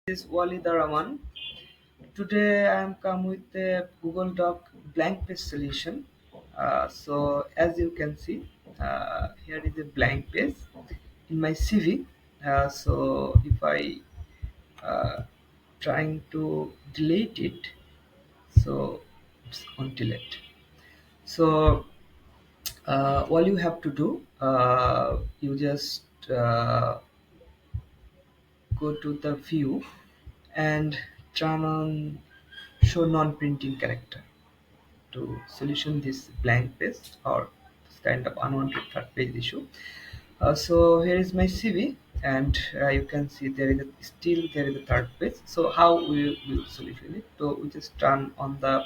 This is Wali Daraman. Today I am come with a Google Doc blank page solution. So as you can see, here is a blank page in my CV. So if I uh, trying to delete it, so it's on delete. So all you have to do, you just go to the view and turn on show non-printing character to solution this blank page or this kind of unwanted third page issue. So here is my CV, and you can see there is a third page. So how we will solution it? So we just turn on the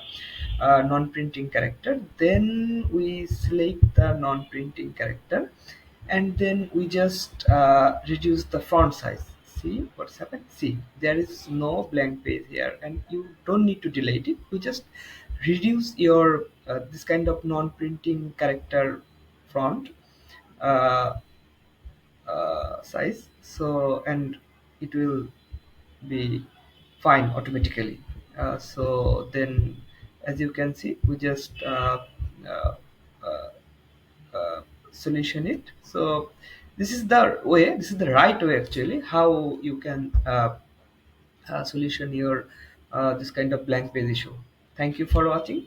non-printing character, then we select the non-printing character, and then we just reduce the font size. See what's happened. See, there is no blank page here, and you don't need to delete it. You just reduce your this kind of non-printing character font uh, size, so and it will be fine automatically. So then, as you can see, we just uh, uh, uh, solution it. So this is the right way actually how you can solution your this kind of blank page issue. Thank you for watching.